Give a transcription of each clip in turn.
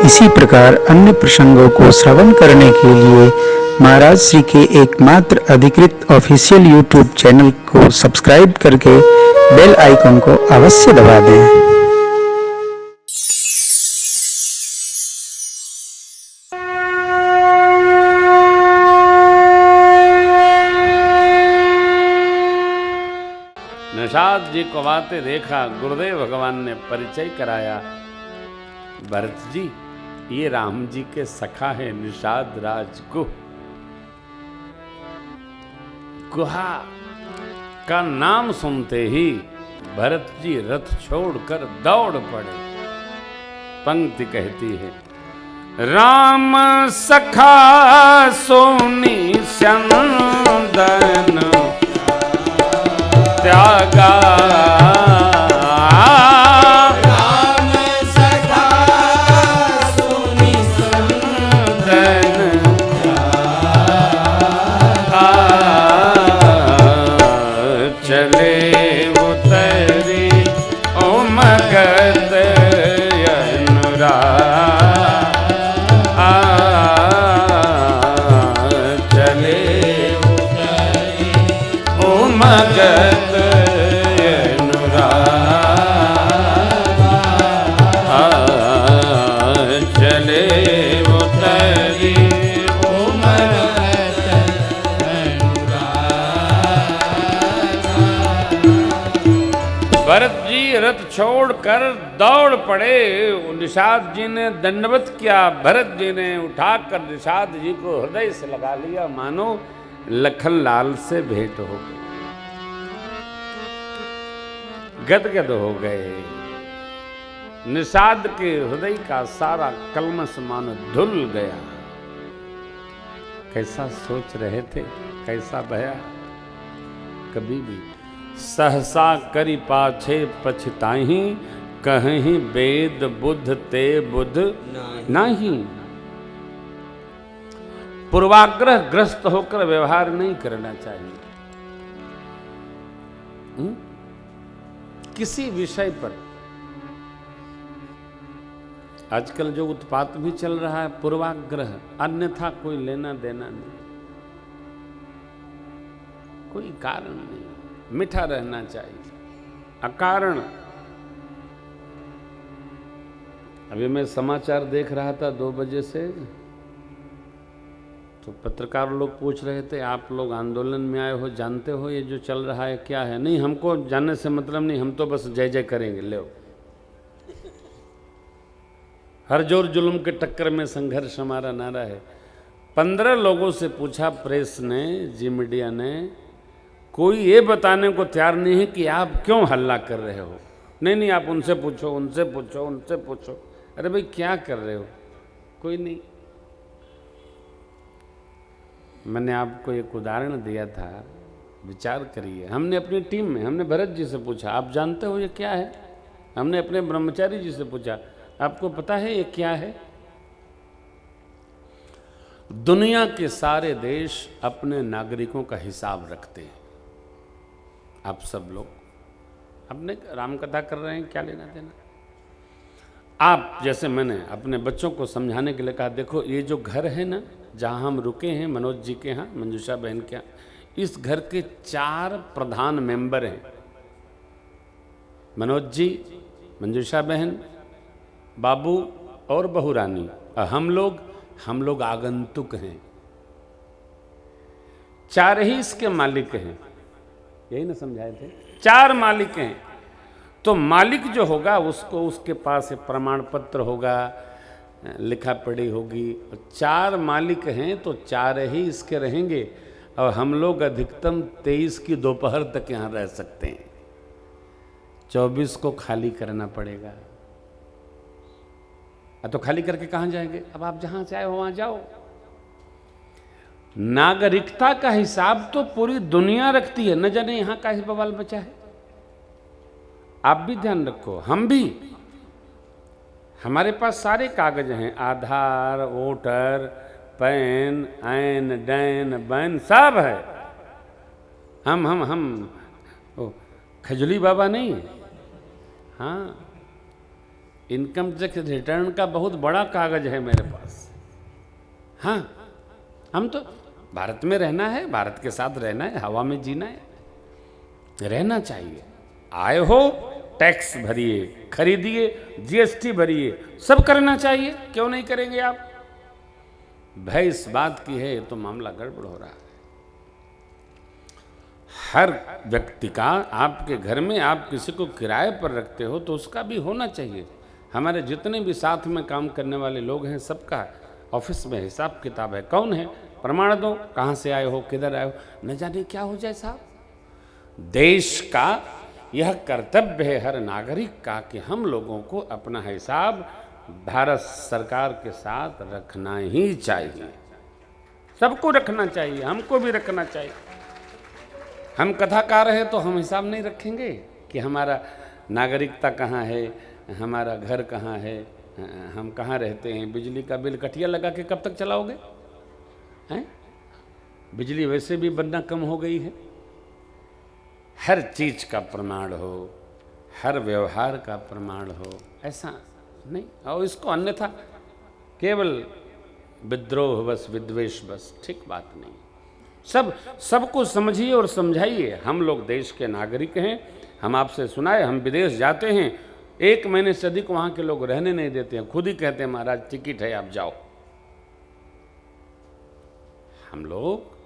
इसी प्रकार अन्य प्रसंगों को श्रवण करने के लिए महाराज श्री के एकमात्र अधिकृत ऑफिशियल यूट्यूब चैनल को सब्सक्राइब करके बेल आइकन को अवश्य दबा दें। निषाद जी को आते देखा, गुरुदेव भगवान ने परिचय कराया। भरत जी, ये राम जी के सखा है निषाद राज गुह। गुहा का नाम सुनते ही भरत जी रथ छोड़कर दौड़ पड़े। पंक्ति कहती है, राम सखा सोनी चंदन त्यागा, राम सखा सोनी चंदन त्यागा, चले उतरी ओ मगध अनुराग, चले उतरी ओ मगध भरत जी रथ छोड़कर दौड़ पड़े। निषाद जी ने दंडवत किया, भरत जी ने उठाकर निषाद जी को हृदय से लगा लिया, मानो लखनलाल से भेंट हो गई। गदगद हो गए। निषाद के हृदय का सारा कलमश मानो धुल गया। कैसा सोच रहे थे, कैसा बया। कभी भी सहसा करि पाछे पछताही, कहीं वेद बुद्ध ते बुद्ध नहीं। पूर्वाग्रह ग्रस्त होकर व्यवहार नहीं करना चाहिए। किसी विषय पर आजकल जो उत्पात भी चल रहा है, पूर्वाग्रह, अन्यथा कोई लेना देना नहीं, कोई कारण नहीं। मीठा रहना चाहिए, अकारण। अभी मैं समाचार देख रहा था 2 बजे से, तो पत्रकार लोग पूछ रहे थे, आप लोग आंदोलन में आए हो, जानते हो ये जो चल रहा है क्या है? नहीं, हमको जानने से मतलब नहीं, हम तो बस जय जय करेंगे। ले हर जोर जुल्म के टक्कर में संघर्ष हमारा नारा है। 15 लोगों से पूछा प्रेस ने, जी मीडिया ने, कोई ये बताने को तैयार नहीं है कि आप क्यों हल्ला कर रहे हो। नहीं नहीं, आप उनसे पूछो, उनसे पूछो, उनसे पूछो। अरे भाई क्या कर रहे हो? कोई नहीं। मैंने आपको एक उदाहरण दिया था, विचार करिए। हमने अपनी टीम में, हमने भरत जी से पूछा, आप जानते हो ये क्या है? हमने अपने ब्रह्मचारी जी से पूछा, आपको पता है ये क्या है? दुनिया के सारे देश अपने नागरिकों का हिसाब रखते हैं। आप सब लोग अपने राम कथा कर रहे हैं, क्या लेना देना? आप जैसे मैंने अपने बच्चों को समझाने के लिए कहा, देखो ये जो घर है ना, जहां हम रुके हैं मनोज जी के यहाँ, मंजूषा बहन के यहाँ, इस घर के 4 प्रधान मेंबर हैं। मनोज जी, मंजूषा बहन, बाबू और बहू रानी। हम लोग आगंतुक हैं। 4 ही इसके मालिक हैं। यही ना समझाए थे? 4 मालिक हैं। तो मालिक जो होगा उसको, उसके पास प्रमाण पत्र होगा, लिखा पढ़ी होगी। 4 मालिक हैं तो 4 ही इसके रहेंगे। और हम लोग अधिकतम 23 की दोपहर तक यहाँ रह सकते हैं, 24 को खाली करना पड़ेगा। तो खाली करके कहाँ जाएंगे? अब आप जहाँ से आए हो वहाँ जाओ। नागरिकता का हिसाब तो पूरी दुनिया रखती है, न जाने यहां का ही बवाल बचा है। आप भी ध्यान रखो, हम भी, हमारे पास सारे कागज हैं, आधार, वोटर, पैन, ऐन, डैन, बैन, सब है। हम खजली बाबा नहीं। हाँ, इनकम टैक्स रिटर्न का बहुत बड़ा कागज है मेरे पास। हाँ, हम तो भारत में रहना है, भारत के साथ रहना है, हवा में जीना है, रहना चाहिए। आए हो टैक्स भरिए, खरीदिए, जीएसटी भरिए, सब करना चाहिए, क्यों नहीं करेंगे आप? भय इस बात की है तो मामला गड़बड़ हो रहा है। हर व्यक्ति का, आपके घर में आप किसी को किराए पर रखते हो तो उसका भी होना चाहिए। हमारे जितने भी साथ में काम करने वाले लोग हैं, सबका ऑफिस में हिसाब किताब है। कौन है, प्रमाण दो, कहाँ से आए हो, किधर आए हो, न जाने क्या हो जाए साहब। देश का यह कर्तव्य है हर नागरिक का कि हम लोगों को अपना हिसाब भारत सरकार के साथ रखना ही चाहिए। सबको रखना चाहिए, हमको भी रखना चाहिए। हम कथाकार हैं तो हम हिसाब नहीं रखेंगे कि हमारा नागरिकता कहाँ है, हमारा घर कहाँ है, हम कहाँ रहते हैं। बिजली का बिल कटिया लगा के कब तक चलाओगे हैं? बिजली वैसे भी बनना कम हो गई है। हर चीज का प्रमाण हो, हर व्यवहार का प्रमाण हो, ऐसा नहीं। और इसको अन्यथा केवल विद्रोह बस, विद्वेष बस, ठीक बात नहीं। सबको समझिए और समझाइए। हम लोग देश के नागरिक हैं। हम आपसे सुनाए, हम विदेश जाते हैं, 1 महीने से अधिक वहाँ के लोग रहने नहीं देते हैं, खुद ही कहते हैं महाराज टिकट है आप जाओ। हम लोग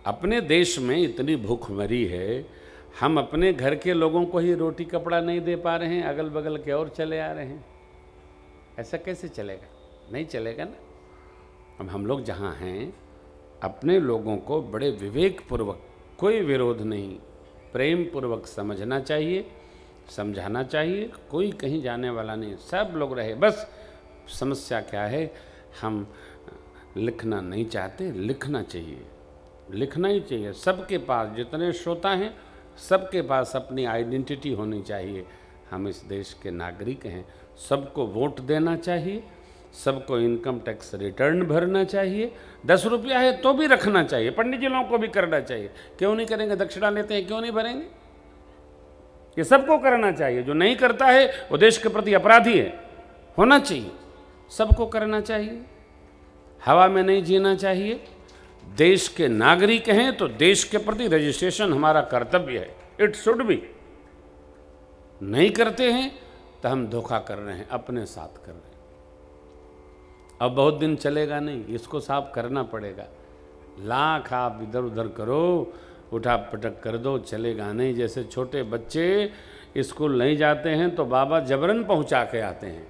अपने देश में इतनी भूखमरी है, हम अपने घर के लोगों को ही रोटी कपड़ा नहीं दे पा रहे हैं, अगल बगल के और चले आ रहे हैं। ऐसा कैसे चलेगा? नहीं चलेगा ना। अब हम लोग जहाँ हैं, अपने लोगों को बड़े विवेक पूर्वक, कोई विरोध नहीं, प्रेम पूर्वक समझना चाहिए, समझाना चाहिए। कोई कहीं जाने वाला नहीं, सब लोग रहे। बस समस्या क्या है, हम लिखना नहीं चाहते। लिखना चाहिए, लिखना ही चाहिए। सबके पास, जितने श्रोता हैं, सबके पास अपनी आइडेंटिटी होनी चाहिए। हम इस देश के नागरिक हैं, सबको वोट देना चाहिए, सबको इनकम टैक्स रिटर्न भरना चाहिए। 10 रुपया है तो भी रखना चाहिए। पंडित जी लोगों को भी करना चाहिए। क्यों नहीं करेंगे? दक्षिणा लेते हैं, क्यों नहीं भरेंगे? ये सबको करना चाहिए। जो नहीं करता है वो देश के प्रति अपराधी है। होना चाहिए, सबको करना चाहिए। हवा में नहीं जीना चाहिए। देश के नागरिक हैं तो देश के प्रति रजिस्ट्रेशन हमारा कर्तव्य है। It should be. नहीं करते हैं तो हम धोखा कर रहे हैं, अपने साथ कर रहे हैं। अब बहुत दिन चलेगा नहीं, इसको साफ करना पड़ेगा। लाख आप इधर उधर करो, उठा पटक कर दो, चलेगा नहीं। जैसे छोटे बच्चे स्कूल नहीं जाते हैं तो बाबा जबरन पहुंचा के आते हैं।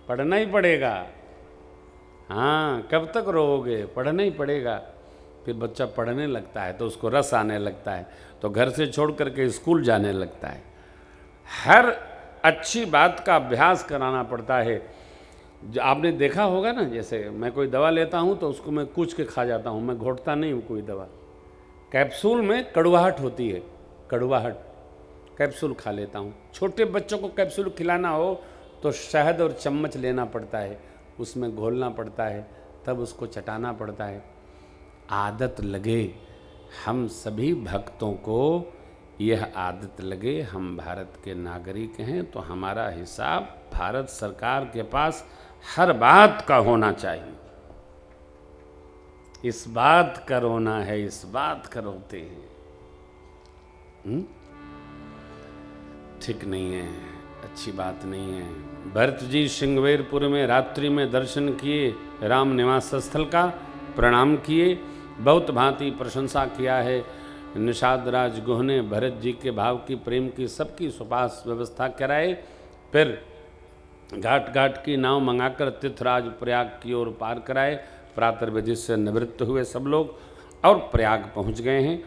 पढ़ना ही पड़ेगा। हाँ, कब तक रोओगे? पढ़ना ही पड़ेगा। फिर बच्चा पढ़ने लगता है तो उसको रस आने लगता है, तो घर से छोड़ करके स्कूल जाने लगता है। हर अच्छी बात का अभ्यास कराना पड़ता है। जो आपने देखा होगा ना, जैसे मैं कोई दवा लेता हूँ तो उसको मैं कूच के खा जाता हूँ, मैं घोटता नहीं हूँ कोई दवा। कैप्सूल में कड़वाहट होती है, कड़वाहट, कैप्सूल खा लेता हूँ। छोटे बच्चों को कैप्सूल खिलाना हो तो शहद और चम्मच लेना पड़ता है, उसमें घोलना पड़ता है, तब उसको चटाना पड़ता है। आदत लगे, हम सभी भक्तों को यह आदत लगे। हम भारत के नागरिक हैं तो हमारा हिसाब भारत सरकार के पास हर बात का होना चाहिए। इस बात का रोना है, इस बात का रोते हैं। ठीक नहीं है, अच्छी बात नहीं है। भरत जी श्रृंगवेरपुर में रात्रि में दर्शन किए, राम निवास स्थल का प्रणाम किए, बहुत भांति प्रशंसा किया है। निषाद राज गुह ने भरत जी के भाव की, प्रेम की, सबकी सुपास व्यवस्था कराए। फिर घाट घाट की नाव मंगाकर तीर्थराज प्रयाग की ओर पार कराए। प्रातर्विधि से निवृत्त हुए सब लोग और प्रयाग पहुंच गए हैं।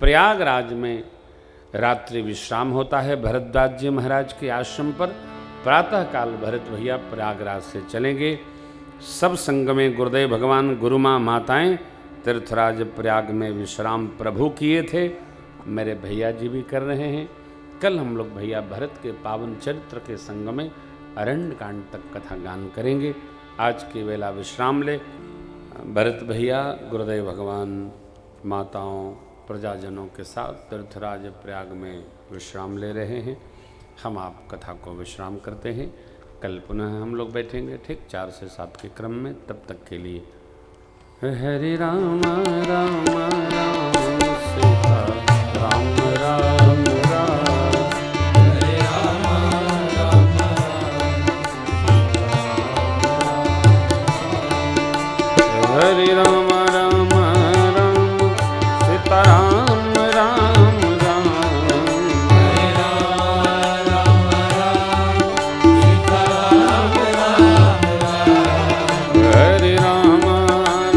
प्रयागराज में रात्रि विश्राम होता है भरद्वाज जी महाराज के आश्रम पर। प्रातःकाल भरत भैया प्रयागराज से चलेंगे। सब संग में गुरुदेव भगवान, गुरु माँ, माताएँ तीर्थराज प्रयाग में विश्राम प्रभु किए थे। मेरे भैया जी भी कर रहे हैं। कल हम लोग भैया भरत के पावन चरित्र के संग में अरण्य कांड तक कथा गान करेंगे। आज की वेला विश्राम ले। भरत भैया गुरुदेव भगवान, माताओं, प्रजाजनों के साथ तीर्थराज प्रयाग में विश्राम ले रहे हैं। हम आप कथा को विश्राम करते हैं। कल पुनः हम लोग बैठेंगे ठीक 4 से 7 के क्रम में। तब तक के लिए हरे राम राम राम सीता राम राम राम, हरे राम राम हरे राम राम राम सीता राम राम राम, हरे राम राम राम सीता राम राम राम, हरे राम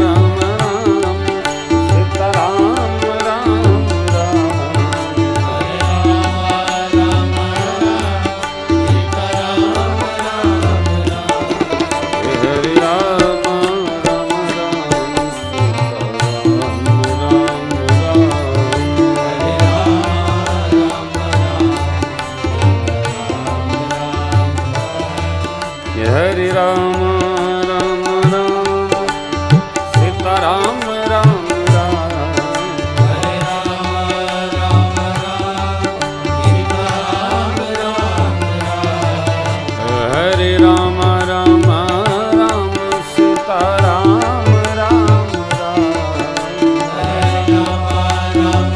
राम राम सीता राम राम राम, हरे राम राम राम सीता राम राम राम, हरे राम राम राम सीता राम राम राम, हरे राम राम राम सीता राम राम राम, हरे राम राम राम सीता राम राम राम, हरे राम राम राम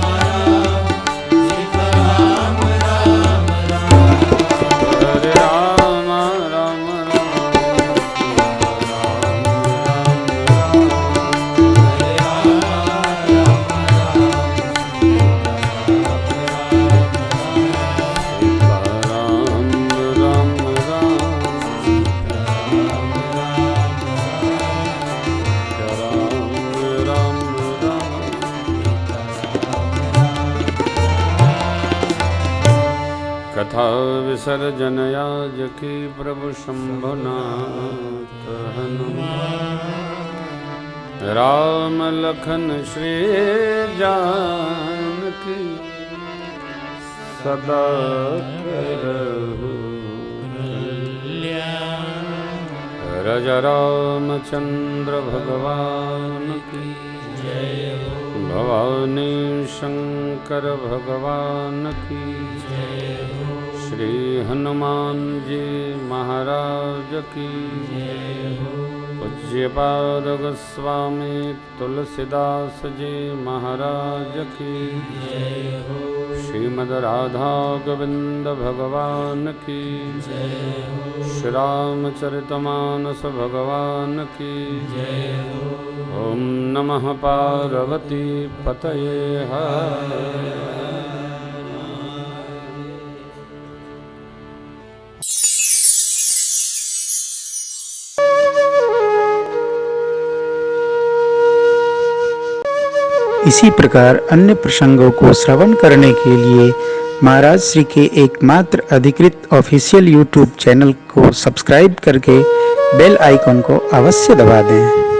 सीता राम राम राम, हरे राम राम कथा विसर्जन याज की प्रभु शंभुनाथ हनुमान, राम लखन श्री जानकी सदा करहु रज रामचंद्र भगवान की जय, भवानी शंकर भगवान की जय, श्री हनुमान जी महाराज की जय, पूज्यपाद गोस्वामी तुलसीदास जी महाराज की जय, श्रीमद् राधा गोविंद भगवान की जय, श्री रामचरितमानस भगवान की जय, ओम नमः पार्वती पतये हर। इसी प्रकार अन्य प्रसंगों को श्रवण करने के लिए महाराज श्री के एकमात्र अधिकृत ऑफिशियल यूट्यूब चैनल को सब्सक्राइब करके बेल आइकन को अवश्य दबा दें।